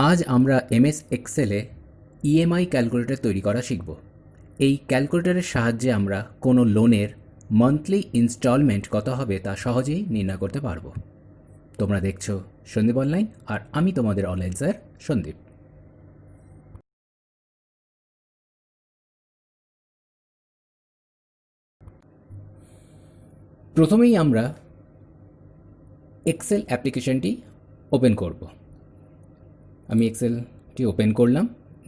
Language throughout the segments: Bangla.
আজ আমরা এমএস এক্সেলে ইএমআই ক্যালকুলেটর তৈরি করা শিখব। এই ক্যালকুলেটরের সাহায্যে আমরা কোনো লোনের মান্থলি ইনস্টলমেন্ট কত হবে তা সহজেই নির্ণয় করতে পারব। তোমরা দেখছো সন্দীপ অনলাইন, আর আমি তোমাদের অনলাইন স্যার সন্দীপ। প্রথমেই আমরা এক্সেল অ্যাপ্লিকেশনটি ওপেন করব। আমি এক্সেলটি ওপেন করলাম,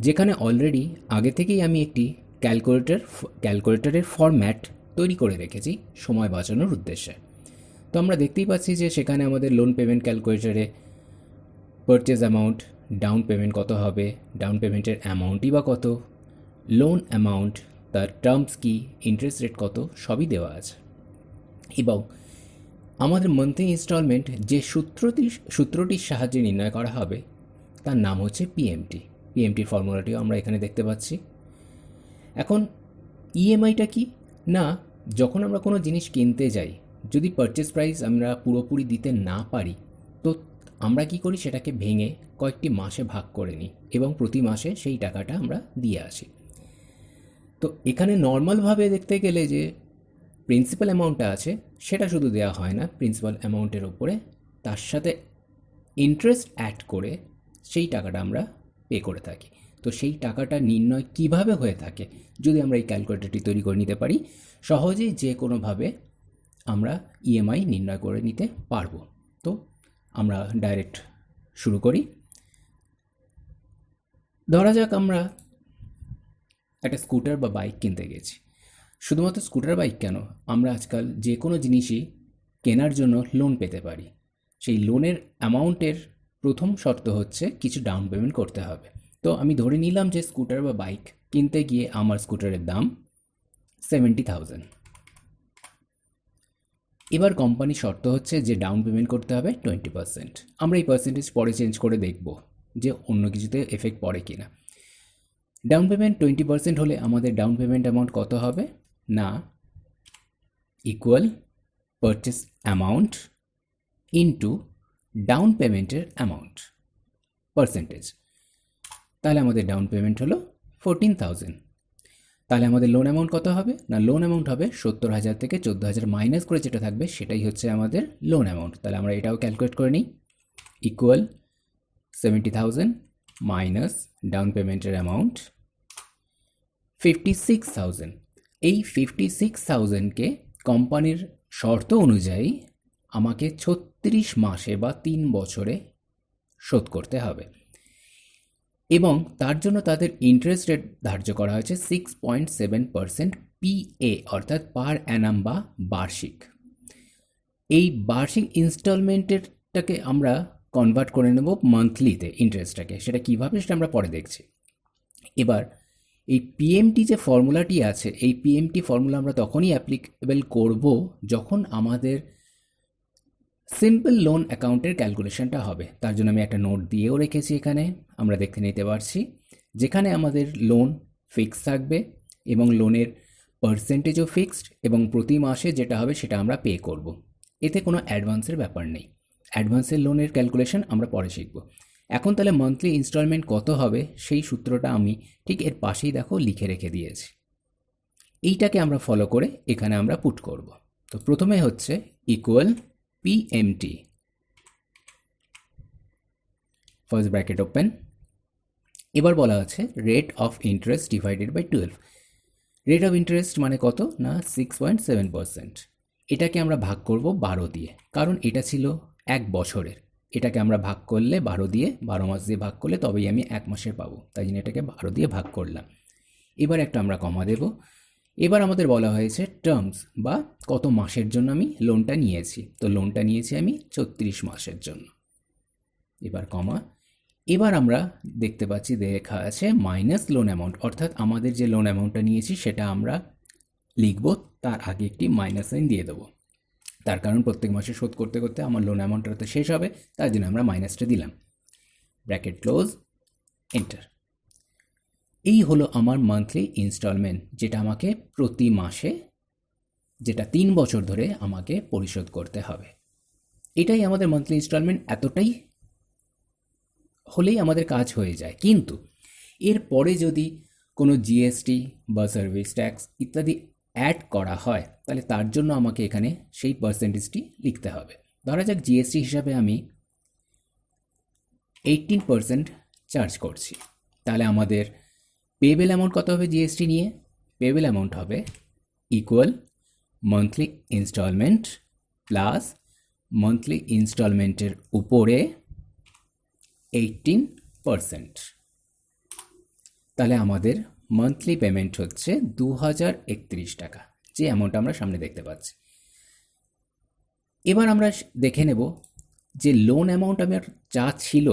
যেখানে অলরেডি আগে থেকেই আমি একটি ক্যালকুলেটরের ফরম্যাট তৈরি করে রেখেছি সময় বাঁচানোর উদ্দেশ্যে। তো আমরা দেখতেই পাচ্ছি যে সেখানে আমাদের লোন পেমেন্ট ক্যালকুলেটরে পারচেজ অ্যামাউন্ট, ডাউন পেমেন্ট কত হবে, ডাউন পেমেন্টের অ্যামাউন্টই বা কত, লোন অ্যামাউন্ট, তার টার্মস কী, ইন্টারেস্ট রেট কত, সবই দেওয়া আছে। এবং আমাদের মান্থলি ইনস্টলমেন্ট যে সূত্রটির সাহায্যে নির্ণয় করা হবে তার নাম হচ্ছে পিএমটি। পিএমটির ফর্মুলাটিও আমরা এখানে দেখতে পাচ্ছি। এখন ইএমআইটা কি না, যখন আমরা কোনো জিনিস কিনতে যাই, যদি পারচেস প্রাইস আমরা পুরোপুরি দিতে না পারি, তো আমরা কি করি, সেটাকে ভেঙে কয়েকটি মাসে ভাগ করে নিই এবং প্রতি মাসে সেই টাকাটা আমরা দিয়ে আসি। তো এখানে নর্মালভাবে দেখতে গেলে যে প্রিন্সিপাল অ্যামাউন্টটা আছে সেটা শুধু দেওয়া হয় না, প্রিন্সিপাল অ্যামাউন্টের ওপরে তার সাথে ইন্টারেস্ট অ্যাড করে সেই টাকাটা আমরা পে করে থাকি। তো সেই টাকাটা নির্ণয় কিভাবে হয়ে থাকে, যদি আমরা এই ক্যালকুলেটরটি তৈরি করে নিতে পারি, সহজেই যে কোনোভাবে আমরা ইএমআই নির্ণয় করে নিতে পারবো। তো আমরা ডাইরেক্ট শুরু করি। ধরা যাক আমরা একটা স্কুটার বা বাইক কিনতে গেছি। শুধুমাত্র স্কুটার বাইক কেন, আমরা আজকাল যে কোনো জিনিসই কেনার জন্য লোন পেতে পারি। সেই লোনের অ্যামাউন্টের প্রথম শর্ত হচ্ছে কিছু ডাউন পেমেন্ট করতে হবে। তো আমি ধরে নিলাম যে স্কুটার বা বাইক কিনতে গিয়ে আমার স্কুটারের দাম 70,000। এবার কোম্পানি শর্ত হচ্ছে যে ডাউন পেমেন্ট করতে হবে 20%। আমরা এই পার্সেন্টেজ পরে চেঞ্জ করে দেখব যে অন্য কিছুতে এফেক্ট পড়ে কিনা। ডাউন পেমেন্ট 20% হলে আমাদের ডাউন পেমেন্ট অ্যামাউন্ট কত হবে না, equal purchase amount into down পেমেন্টের অ্যামাউন্ট পার্সেন্টেজ। তাহলে আমাদের ডাউন পেমেন্ট হলো 14,000। তাহলে আমাদের লোন অ্যামাউন্ট কত হবে না, লোন অ্যামাউন্ট হবে 70,000 থেকে 14,000 মাইনাস করে যেটা থাকবে সেটাই হচ্ছে আমাদের লোন অ্যামাউন্ট। তাহলে আমরা এটাও ক্যালকুলেট করে নিই, ইকুয়াল 70,000 মাইনাস ডাউন পেমেন্টের অ্যামাউন্ট 56,000। এই 56,000কে কোম্পানির শর্ত অনুযায়ী আমাকে 36 মাসে বা 3 বছরে শোধ করতে হবে, এবং তার জন্য তাদের ইন্টারেস্ট রেট ধার্য করা হয়েছে 6.7% PA, অর্থাৎ পার অ্যানাম বা বার্ষিক। এই বার্ষিক ইনস্টলমেন্টেরটাকে আমরা কনভার্ট করে নেব মান্থলিতে ইন্টারেস্টটাকে, সেটা কীভাবে সেটা আমরা পরে দেখছি। এবার এই পিএমটি যে ফর্মুলাটি আছে, এই পিএমটি ফর্মুলা আমরা তখনই অ্যাপ্লিকেবল করব যখন আমাদের সিম্পল লোন অ্যাকাউন্টের ক্যালকুলেশনটা হবে। তার জন্য আমি একটা নোট দিয়েও রেখেছি, এখানে আমরা দেখতে নিতে পারছি, যেখানে আমাদের লোন ফিক্স থাকবে এবং লোনের পার্সেন্টেজও ফিক্সড, এবং প্রতি মাসে যেটা হবে সেটা আমরা পে করব। এতে কোনো অ্যাডভান্সের ব্যাপার নেই। অ্যাডভান্সের লোনের ক্যালকুলেশন আমরা পরে শিখব। এখন তাহলে মান্থলি ইনস্টলমেন্ট কত হবে সেই সূত্রটা আমি ঠিক এর পাশেই দেখো লিখে রেখে দিয়েছি। এইটাকে আমরা ফলো করে এখানে আমরা পুট করব। তো প্রথমে হচ্ছে equal PMT, first bracket open. এবার বলা আছে rate of interest divided by 12। Rate of interest মানে কত না 6.7%। এটাকে আমরা ভাগ করব 12 দিয়ে, কারণ এটা ছিল 1 বছরের। এটাকে আমরা ভাগ করলে 12 দিয়ে, 12 মাস দিয়ে ভাগ করলে তবেই আমি 1 মাসের পাবো, তাই জন্য এটাকে 12 দিয়ে ভাগ করলাম। এবার একটা আমরা কমা দেব। এবার আমাদের বলা হয়েছে টার্মস বা কত মাসের জন্য আমি লোনটা নিয়েছি। তো লোনটা নিয়েছি আমি 36 মাসের জন্য, এবার কমা। এবার আমরা দেখতে পাচ্ছি লেখা আছে মাইনাস লোন অ্যামাউন্ট, অর্থাৎ আমাদের যে লোন অ্যামাউন্টটা নিয়েছি সেটা আমরা লিখব, তার আগে একটি মাইনাস সাইন দিয়ে দেবো। তার কারণ প্রত্যেক মাসে শোধ করতে করতে আমার লোন অ্যামাউন্টটা তো শেষ হবে, তার জন্য আমরা মাইনাসটা দিলাম, ব্র্যাকেট ক্লোজ, এন্টার। এই হলো আমার মান্থলি ইনস্টলমেন্ট, যেটা আমাকে প্রতি মাসে, যেটা 3 বছর ধরে আমাকে পরিশোধ করতে হবে। এটাই আমাদের মান্থলি ইনস্টলমেন্ট। এতটাই হলেই আমাদের কাজ হয়ে যায়। কিন্তু এরপরে যদি কোনো জিএসটি বা সার্ভিস ট্যাক্স ইত্যাদি অ্যাড করা হয় তাহলে তার জন্য আমাকে এখানে সেই পার্সেন্টেজটি লিখতে হবে। ধরা যাক জিএসটি হিসাবে আমি 18% চার্জ করছি, তাহলে আমাদের পেবেল অ্যামাউন্ট কত হবে জিএসটি নিয়ে? পেবেল অ্যামাউন্ট হবে equal monthly instalment plus monthly ইনস্টলমেন্টের উপরে 18%। তাহলে আমাদের মান্থলি পেমেন্ট হচ্ছে 2031 টাকা, যে অ্যামাউন্ট আমরা সামনে দেখতে পাচ্ছি। এবার আমরা দেখে নেব যে লোন অ্যামাউন্ট আমার যা ছিল,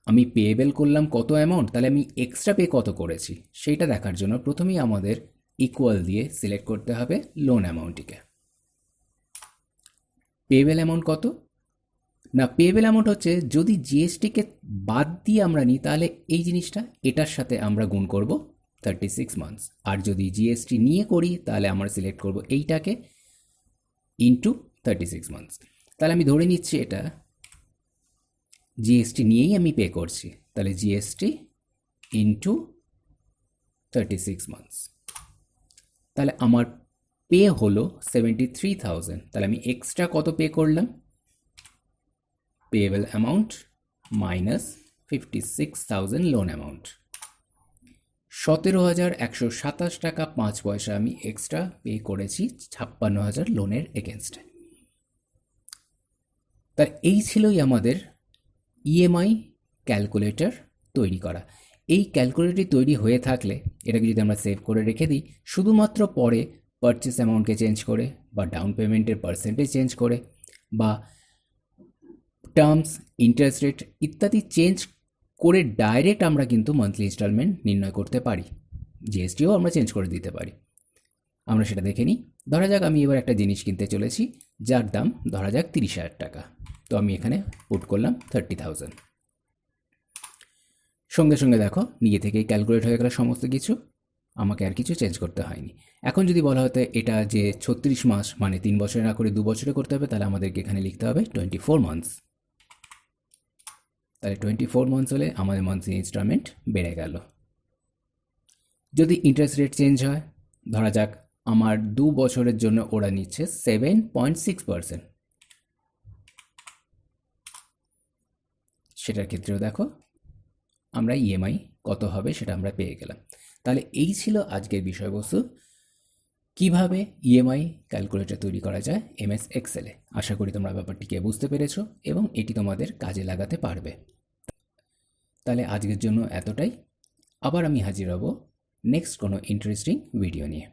আমি পেয়েবেল করলাম কত অ্যামাউন্ট, তাহলে আমি এক্সট্রা পে কত করেছি সেইটা দেখার জন্য প্রথমেই আমাদের ইকুয়াল দিয়ে সিলেক্ট করতে হবে লোন অ্যামাউন্টটিকে। পেয়েবেল অ্যামাউন্ট কত না, পেয়েবেল অ্যামাউন্ট হচ্ছে যদি জিএসটিকে বাদ দিয়ে আমরা নিই তাহলে এই জিনিসটা এটার সাথে আমরা গুণ করব 36 মান্থস, আর যদি জিএসটি নিয়ে করি তাহলে আমরা সিলেক্ট করব এইটাকে ইন্টু 36 মান্থস। তাহলে আমি ধরে নিচ্ছি এটা জিএসটি নিয়েই আমি পে করছি, তাহলে জিএসটি ইন্টু 36 মান্থস। তাহলে আমার পে হলো 73,000, তাহলে আমি এক্সট্রা কত পে করলাম? Payable amount minus 56,000 loan amount, 17,127 টাকা 5 পয়সা আমি এক্সট্রা পে করেছি 56,000 লোনের এগেনস্টে। তাই এই ছিলই আমাদের ইএমআই ক্যালকুলেটর তৈরি করা। এই ক্যালকুলেটর তৈরি হয়ে থাকলে এটাকে যদি আমরা সেভ করে রেখে দিই, শুধুমাত্র পরে পারচেস অ্যামাউন্টকে চেঞ্জ করে বা ডাউন পেমেন্টের পার্সেন্টেজ চেঞ্জ করে বা টার্মস, ইন্টারেস্ট রেট ইত্যাদি চেঞ্জ করে ডাইরেক্ট আমরা কিন্তু মান্থলি ইনস্টলমেন্ট নির্ণয় করতে পারি। জিএসটিও আমরা চেঞ্জ করে দিতে পারি। আমরা সেটা দেখে নিই। ধরা যাক আমি এবার একটা জিনিস কিনতে চলেছি যার দাম ধরা যাক 30,000 টাকা, তো আমি এখানে পুট করলাম 30,000। সঙ্গে সঙ্গে দেখো নিজে থেকেই ক্যালকুলেট হয়ে গেল সমস্ত কিছু, আমাকে আর কিছু চেঞ্জ করতে হয়নি। এখন যদি বলা হতো এটা যে 36 মাস মানে 3 বছরে না করে 2 বছরে করতে হবে, তাহলে আমাদেরকে এখানে লিখতে হবে 24 মান্থস। তাহলে 24 মান্থস হলে আমাদের মান্থলি ইনস্টলমেন্ট বেড়ে গেল। যদি ইন্টারেস্ট রেট চেঞ্জ হয়, ধরা যাক আমার 2 বছরের জন্য ওরা নিচ্ছে 7.6%, সেটার ক্ষেত্রেও দেখো আমরা ইএমআই কত হবে সেটা আমরা পেয়ে গেলাম। তাহলে এই ছিল আজকের বিষয়বস্তু, কিভাবে ইএমআই ক্যালকুলেটর তৈরি করা যায় এমএস এক্সেলে। আশা করি তোমরা ব্যাপারটিকে বুঝতে পেরেছো এবং এটি তোমাদের কাজে লাগাতে পারবে। তাহলে আজকের জন্য এতটাই, আবার আমি হাজির হব নেক্সট কোনো ইন্টারেস্টিং ভিডিও নিয়ে।